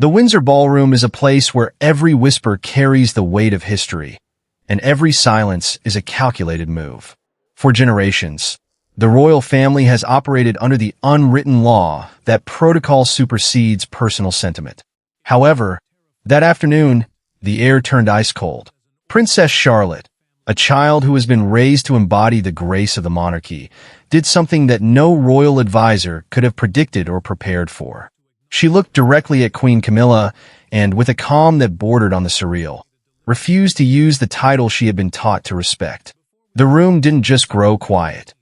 The Windsor Ballroom is a place where every whisper carries the weight of history, and every silence is a calculated move. For generations, the royal family has operated under the unwritten law that protocol supersedes personal sentiment. However, that afternoon, the air turned ice cold. Princess Charlotte, a child who has been raised to embody the grace of the monarchy, did something that no royal advisor could have predicted or prepared for. She looked directly at Queen Camilla and, with a calm that bordered on the surreal, refused to use the title she had been taught to respect. The room didn't just grow quiet.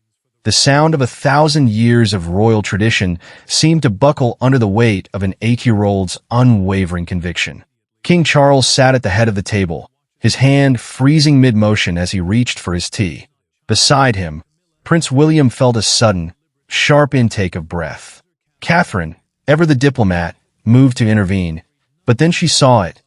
The sound of 1,000 years of royal tradition seemed to buckle under the weight of an 8-year-old's unwavering conviction. King Charles sat at the head of the table, his hand freezing mid-motion as he reached for his tea. Beside him, Prince William felt a sudden, sharp intake of breath. Catherine, ever the diplomat, moved to intervene, but then she saw it,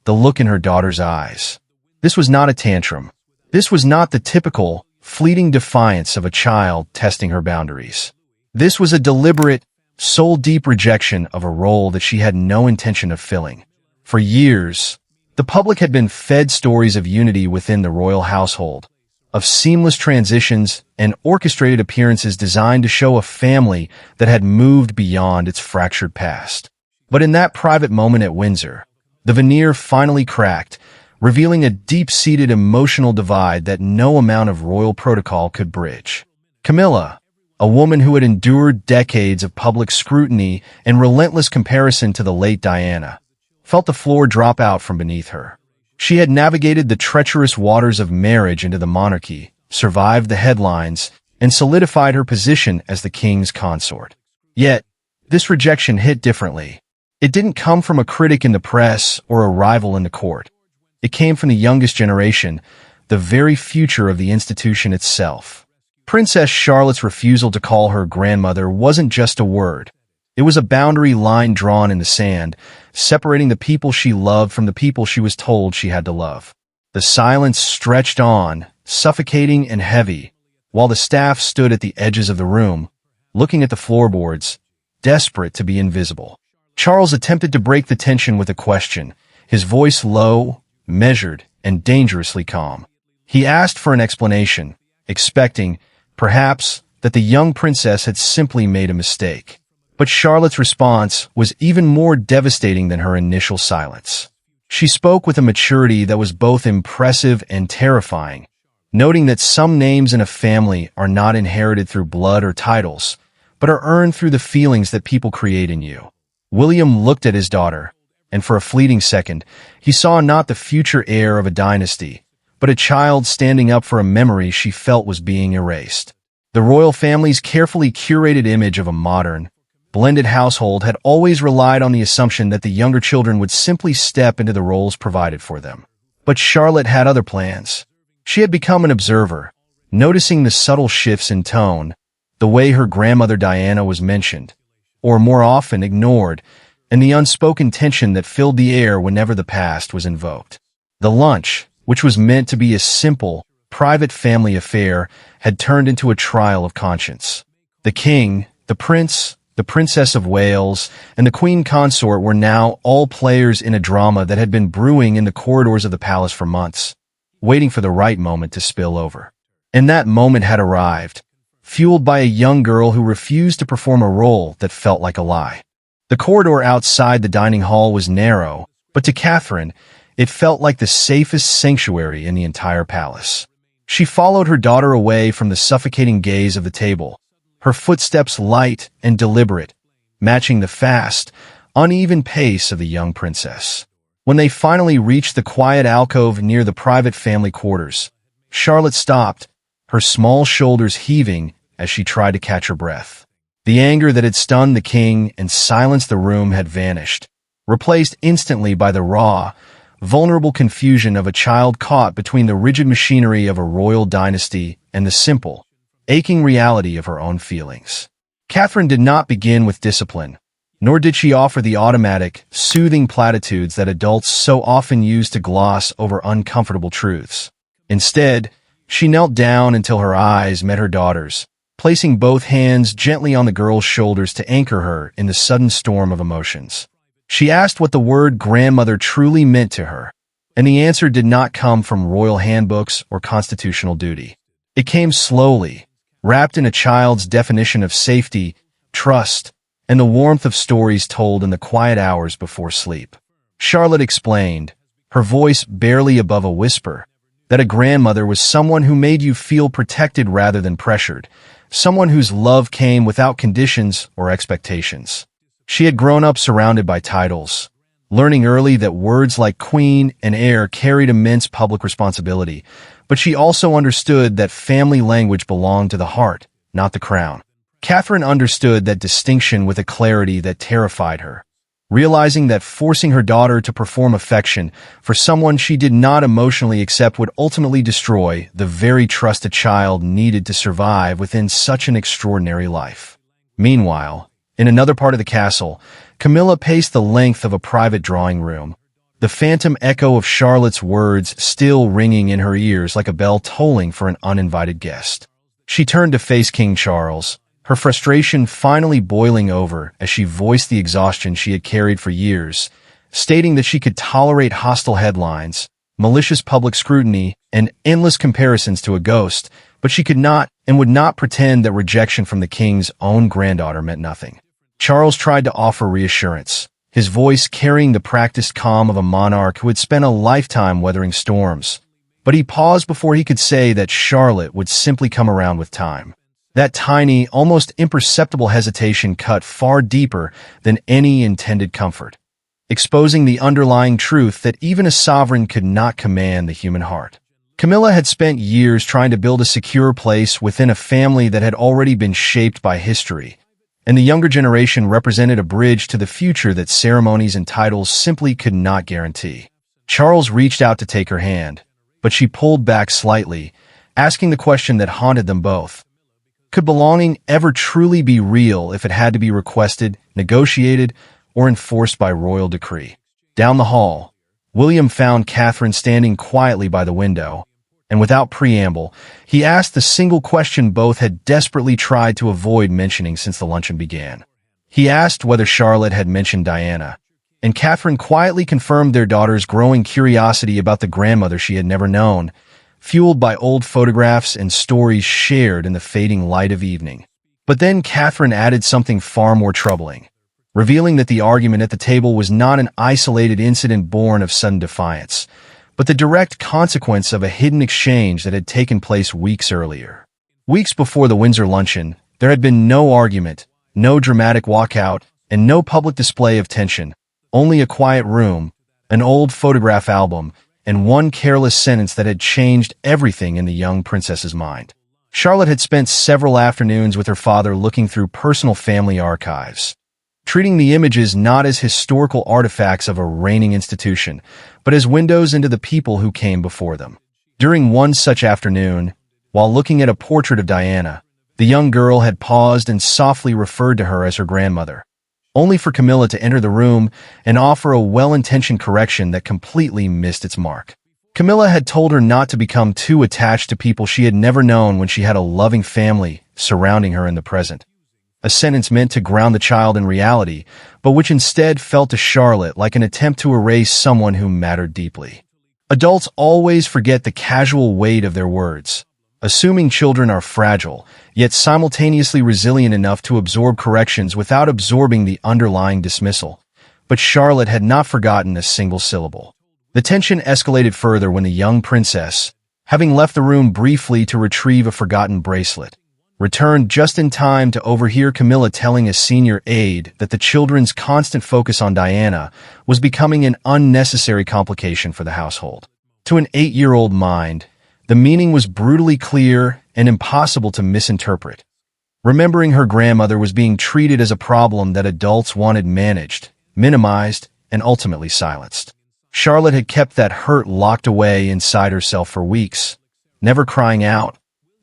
the look in her daughter's eyes. This was not a tantrum. This was not the typical, fleeting defiance of a child testing her boundaries. This was a deliberate, soul-deep rejection of a role that she had no intention of filling. For years, the public had been fed stories of unity within the royal household, of seamless transitions and orchestrated appearances designed to show a family that had moved beyond its fractured past. But in that private moment at Windsor, the veneer finally cracked, revealing a deep-seated emotional divide that no amount of royal protocol could bridge. Camilla, a woman who had endured decades of public scrutiny and relentless comparison to the late Diana, felt the floor drop out from beneath her. She had navigated the treacherous waters of marriage into the monarchy, survived the headlines, and solidified her position as the king's consort. Yet, this rejection hit differently. It didn't come from a critic in the press or a rival in the court. It came from the youngest generation, the very future of the institution itself. Princess Charlotte's refusal to call her grandmother wasn't just a word. It was a boundary line drawn in the sand, separating the people she loved from the people she was told she had to love. The silence stretched on, suffocating and heavy, while the staff stood at the edges of the room, looking at the floorboards, desperate to be invisible. Charles attempted to break the tension with a question, his voice low, measured, and dangerously calm. He asked for an explanation, expecting, perhaps, that the young princess had simply made a mistake. But Charlotte's response was even more devastating than her initial silence. She spoke with a maturity that was both impressive and terrifying, noting that some names in a family are not inherited through blood or titles, but are earned through the feelings that people create in you. William looked at his daughter, and for a fleeting second, he saw not the future heir of a dynasty, but a child standing up for a memory she felt was being erased. The royal family's carefully curated image of a modern, blended household had always relied on the assumption that the younger children would simply step into the roles provided for them. But Charlotte had other plans. She had become an observer, noticing the subtle shifts in tone, the way her grandmother Diana was mentioned, or more often ignored, and the unspoken tension that filled the air whenever the past was invoked. The lunch, which was meant to be a simple, private family affair, had turned into a trial of conscience. The king, the prince, the Princess of Wales, and the Queen Consort were now all players in a drama that had been brewing in the corridors of the palace for months, waiting for the right moment to spill over. And that moment had arrived, fueled by a young girl who refused to perform a role that felt like a lie. The corridor outside the dining hall was narrow, but to Catherine, it felt like the safest sanctuary in the entire palace. She followed her daughter away from the suffocating gaze of the table, her footsteps light and deliberate, matching the fast, uneven pace of the young princess. When they finally reached the quiet alcove near the private family quarters, Charlotte stopped, her small shoulders heaving as she tried to catch her breath. The anger that had stunned the king and silenced the room had vanished, replaced instantly by the raw, vulnerable confusion of a child caught between the rigid machinery of a royal dynasty and the simple, aching reality of her own feelings. Catherine did not begin with discipline, nor did she offer the automatic, soothing platitudes that adults so often use to gloss over uncomfortable truths. Instead, she knelt down until her eyes met her daughter's, placing both hands gently on the girl's shoulders to anchor her in the sudden storm of emotions. She asked what the word grandmother truly meant to her, and the answer did not come from royal handbooks or constitutional duty. It came slowly, wrapped in a child's definition of safety, trust, and the warmth of stories told in the quiet hours before sleep. Charlotte explained, her voice barely above a whisper, that a grandmother was someone who made you feel protected rather than pressured, someone whose love came without conditions or expectations. She had grown up surrounded by titles, learning early that words like queen and heir carried immense public responsibility, but she also understood that family language belonged to the heart, not the crown. Catherine understood that distinction with a clarity that terrified her, realizing that forcing her daughter to perform affection for someone she did not emotionally accept would ultimately destroy the very trust a child needed to survive within such an extraordinary life. Meanwhile, in another part of the castle, Camilla paced the length of a private drawing room, the phantom echo of Charlotte's words still ringing in her ears like a bell tolling for an uninvited guest. She turned to face King Charles, her frustration finally boiling over as she voiced the exhaustion she had carried for years, stating that she could tolerate hostile headlines, malicious public scrutiny, and endless comparisons to a ghost, but she could not and would not pretend that rejection from the king's own granddaughter meant nothing. Charles tried to offer reassurance, his voice carrying the practiced calm of a monarch who had spent a lifetime weathering storms, but he paused before he could say that Charlotte would simply come around with time. That tiny, almost imperceptible hesitation cut far deeper than any intended comfort, exposing the underlying truth that even a sovereign could not command the human heart. Camilla had spent years trying to build a secure place within a family that had already been shaped by history, and the younger generation represented a bridge to the future that ceremonies and titles simply could not guarantee. Charles reached out to take her hand, but she pulled back slightly, asking the question that haunted them both. Could belonging ever truly be real if it had to be requested, negotiated, or enforced by royal decree? Down the hall, William found Catherine standing quietly by the window, and without preamble, he asked the single question both had desperately tried to avoid mentioning since the luncheon began. He asked whether Charlotte had mentioned Diana, and Catherine quietly confirmed their daughter's growing curiosity about the grandmother she had never known, fueled by old photographs and stories shared in the fading light of evening. But then Catherine added something far more troubling, revealing that the argument at the table was not an isolated incident born of sudden defiance, but the direct consequence of a hidden exchange that had taken place weeks earlier. Weeks before the Windsor luncheon, there had been no argument, no dramatic walkout, and no public display of tension, only a quiet room, an old photograph album, and one careless sentence that had changed everything in the young princess's mind. Charlotte had spent several afternoons with her father looking through personal family archives, treating the images not as historical artifacts of a reigning institution, but as windows into the people who came before them. During one such afternoon, while looking at a portrait of Diana, the young girl had paused and softly referred to her as her grandmother, only for Camilla to enter the room and offer a well-intentioned correction that completely missed its mark. Camilla had told her not to become too attached to people she had never known when she had a loving family surrounding her in the present. A sentence meant to ground the child in reality, but which instead felt to Charlotte like an attempt to erase someone who mattered deeply. Adults always forget the casual weight of their words, assuming children are fragile, yet simultaneously resilient enough to absorb corrections without absorbing the underlying dismissal. But Charlotte had not forgotten a single syllable. The tension escalated further when the young princess, having left the room briefly to retrieve a forgotten bracelet, returned just in time to overhear Camilla telling a senior aide that the children's constant focus on Diana was becoming an unnecessary complication for the household. To an 8-year-old mind, the meaning was brutally clear and impossible to misinterpret. Remembering her grandmother was being treated as a problem that adults wanted managed, minimized, and ultimately silenced. Charlotte had kept that hurt locked away inside herself for weeks, never crying out,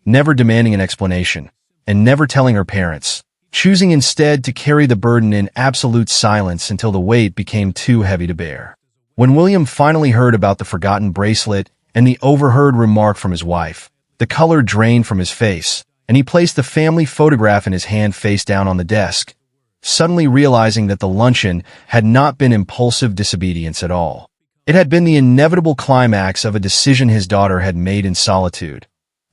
never demanding an explanation, and never telling her parents, choosing instead to carry the burden in absolute silence until the weight became too heavy to bear. When William finally heard about the forgotten bracelet and the overheard remark from his wife, the color drained from his face, and he placed the family photograph in his hand face down on the desk, suddenly realizing that the luncheon had not been impulsive disobedience at all. It had been the inevitable climax of a decision his daughter had made in solitude,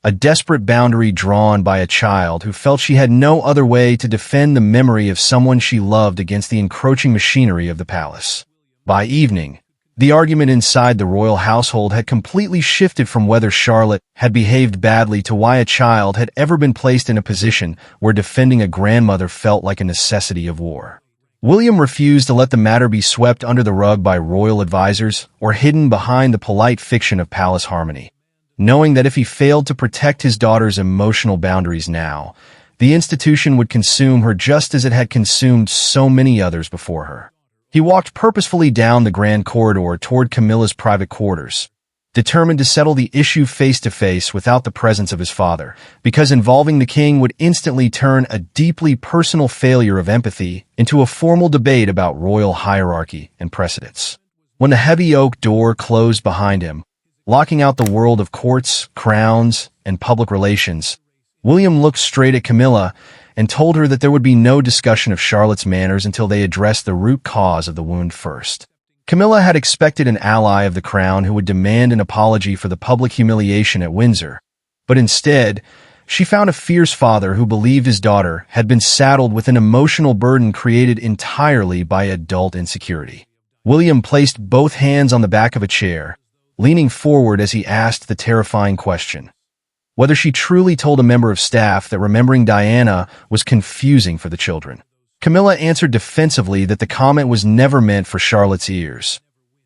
a desperate boundary drawn by a child who felt she had no other way to defend the memory of someone she loved against the encroaching machinery of the palace. By evening, the argument inside the royal household had completely shifted from whether Charlotte had behaved badly to why a child had ever been placed in a position where defending a grandmother felt like a necessity of war. William refused to let the matter be swept under the rug by royal advisors or hidden behind the polite fiction of palace harmony, knowing that if he failed to protect his daughter's emotional boundaries now, the institution would consume her just as it had consumed so many others before her. He walked purposefully down the grand corridor toward Camilla's private quarters, determined to settle the issue face-to-face without the presence of his father, because involving the king would instantly turn a deeply personal failure of empathy into a formal debate about royal hierarchy and precedence. When the heavy oak door closed behind him, locking out the world of courts, crowns, and public relations, William looked straight at Camilla and told her that there would be no discussion of Charlotte's manners until they addressed the root cause of the wound first. Camilla had expected an ally of the crown who would demand an apology for the public humiliation at Windsor, but instead, she found a fierce father who believed his daughter had been saddled with an emotional burden created entirely by adult insecurity. William placed both hands on the back of a chair, leaning forward as he asked the terrifying question, whether she truly told a member of staff that remembering Diana was confusing for the children. Camilla answered defensively that the comment was never meant for Charlotte's ears.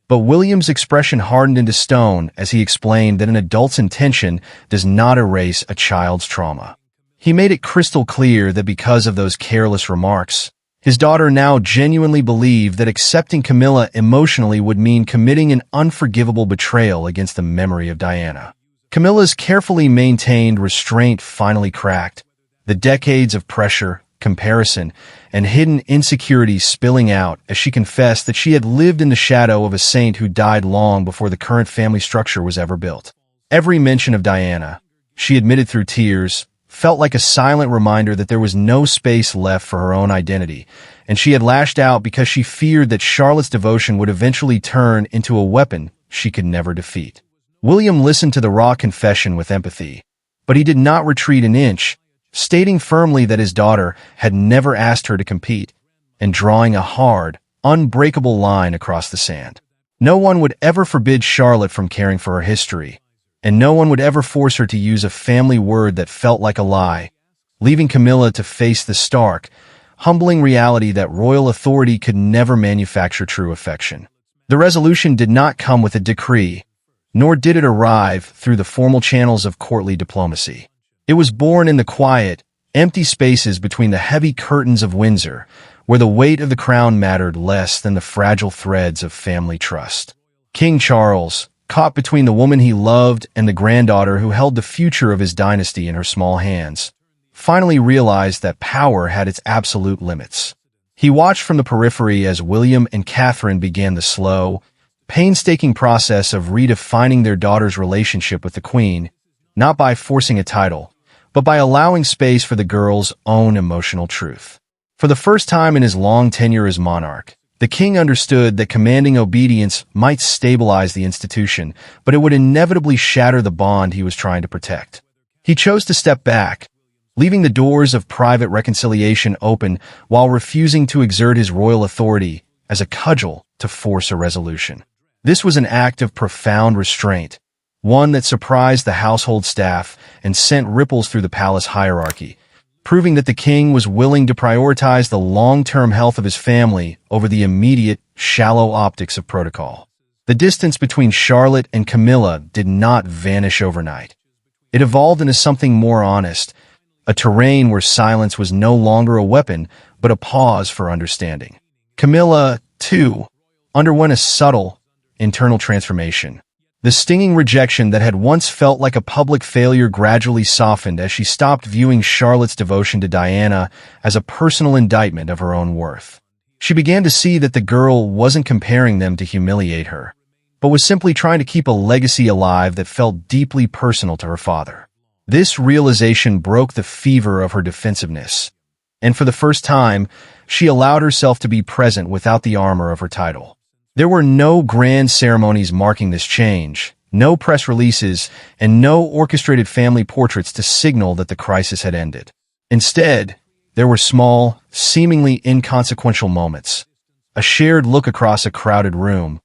But William's expression hardened into stone as he explained that an adult's intention does not erase a child's trauma. He made it crystal clear that because of those careless remarks, his daughter now genuinely believed that accepting Camilla emotionally would mean committing an unforgivable betrayal against the memory of Diana. Camilla's carefully maintained restraint finally cracked, the decades of pressure, comparison, and hidden insecurities spilling out as she confessed that she had lived in the shadow of a saint who died long before the current family structure was ever built. Every mention of Diana, she admitted through tears, felt like a silent reminder that there was no space left for her own identity, and she had lashed out because she feared that Charlotte's devotion would eventually turn into a weapon she could never defeat. William listened to the raw confession with empathy, but he did not retreat an inch, stating firmly that his daughter had never asked her to compete, and drawing a hard, unbreakable line across the sand. No one would ever forbid Charlotte from caring for her history, and no one would ever force her to use a family word that felt like a lie, leaving Camilla to face the stark, humbling reality that royal authority could never manufacture true affection. The resolution did not come with a decree, nor did it arrive through the formal channels of courtly diplomacy. It was born in the quiet, empty spaces between the heavy curtains of Windsor, where the weight of the crown mattered less than the fragile threads of family trust. King Charles, caught between the woman he loved and the granddaughter who held the future of his dynasty in her small hands, finally realized that power had its absolute limits. He watched from the periphery as William and Catherine began the slow, painstaking process of redefining their daughter's relationship with the Queen, not by forcing a title, but by allowing space for the girl's own emotional truth. For the first time in his long tenure as monarch, the king understood that commanding obedience might stabilize the institution, but it would inevitably shatter the bond he was trying to protect. He chose to step back, leaving the doors of private reconciliation open while refusing to exert his royal authority as a cudgel to force a resolution. This was an act of profound restraint, one that surprised the household staff and sent ripples through the palace hierarchy, proving that the king was willing to prioritize the long-term health of his family over the immediate, shallow optics of protocol. The distance between Charlotte and Camilla did not vanish overnight. It evolved into something more honest, a terrain where silence was no longer a weapon, but a pause for understanding. Camilla, too, underwent a subtle, internal transformation. The stinging rejection that had once felt like a public failure gradually softened as she stopped viewing Charlotte's devotion to Diana as a personal indictment of her own worth. She began to see that the girl wasn't comparing them to humiliate her, but was simply trying to keep a legacy alive that felt deeply personal to her father. This realization broke the fever of her defensiveness, and for the first time, she allowed herself to be present without the armor of her title. There were no grand ceremonies marking this change, no press releases, and no orchestrated family portraits to signal that the crisis had ended. Instead, there were small, seemingly inconsequential moments. A shared look across a crowded room,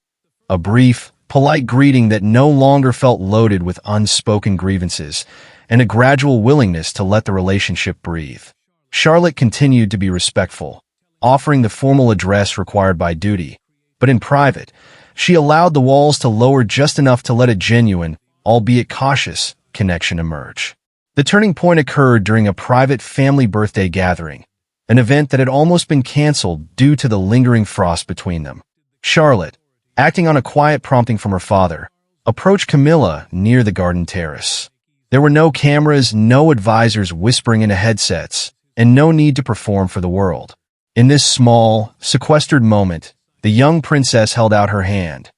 a brief, polite greeting that no longer felt loaded with unspoken grievances, and a gradual willingness to let the relationship breathe. Charlotte continued to be respectful, offering the formal address required by duty, but in private, she allowed the walls to lower just enough to let a genuine, albeit cautious, connection emerge. The turning point occurred during a private family birthday gathering, an event that had almost been canceled due to the lingering frost between them. Charlotte, acting on a quiet prompting from her father, approached Camilla near the garden terrace. There were no cameras, no advisors whispering into headsets, and no need to perform for the world. In this small, sequestered moment, the young princess held out her hand,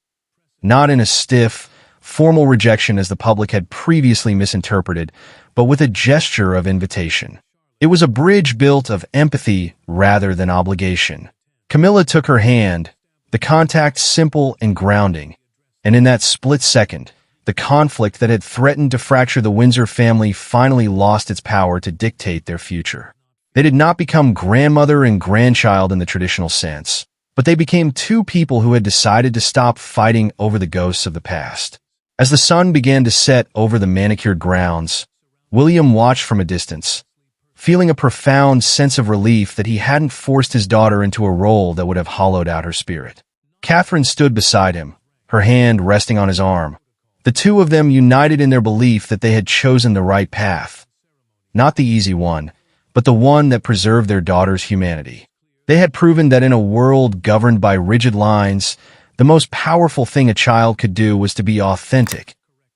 not in a stiff, formal rejection as the public had previously misinterpreted, but with a gesture of invitation. It was a bridge built of empathy rather than obligation. Camilla took her hand, the contact simple and grounding, and in that split second, the conflict that had threatened to fracture the Windsor family finally lost its power to dictate their future. They did not become grandmother and grandchild in the traditional sense, but they became two people who had decided to stop fighting over the ghosts of the past. As the sun began to set over the manicured grounds, William watched from a distance, feeling a profound sense of relief that he hadn't forced his daughter into a role that would have hollowed out her spirit. Catherine stood beside him, her hand resting on his arm. The two of them united in their belief that they had chosen the right path. Not the easy one, but the one that preserved their daughter's humanity. They had proven that in a world governed by rigid lines, the most powerful thing a child could do was to be authentic,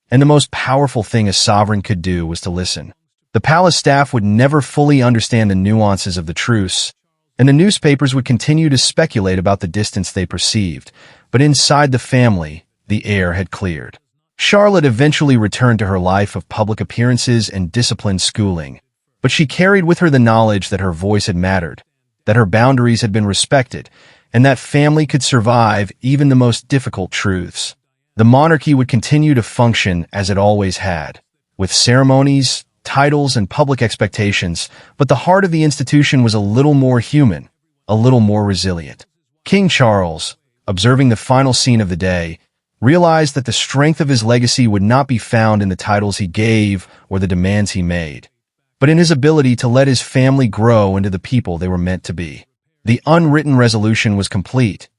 and the most powerful thing a sovereign could do was to listen. The palace staff would never fully understand the nuances of the truce, and the newspapers would continue to speculate about the distance they perceived, but inside the family, the air had cleared. Charlotte eventually returned to her life of public appearances and disciplined schooling, but she carried with her the knowledge that her voice had mattered, that her boundaries had been respected, and that family could survive even the most difficult truths. The monarchy would continue to function as it always had, with ceremonies, titles, and public expectations, but the heart of the institution was a little more human, a little more resilient. King Charles, observing the final scene of the day, realized that the strength of his legacy would not be found in the titles he gave or the demands he made, but in his ability to let his family grow into the people they were meant to be. The unwritten resolution was complete,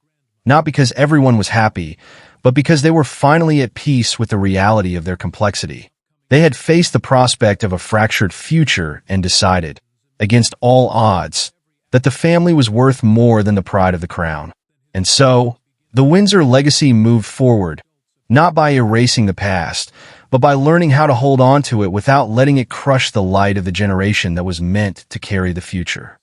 not because everyone was happy, but because they were finally at peace with the reality of their complexity. They had faced the prospect of a fractured future and decided, against all odds, that the family was worth more than the pride of the crown. And so, the Windsor legacy moved forward, not by erasing the past, but by learning how to hold on to it without letting it crush the light of the generation that was meant to carry the future.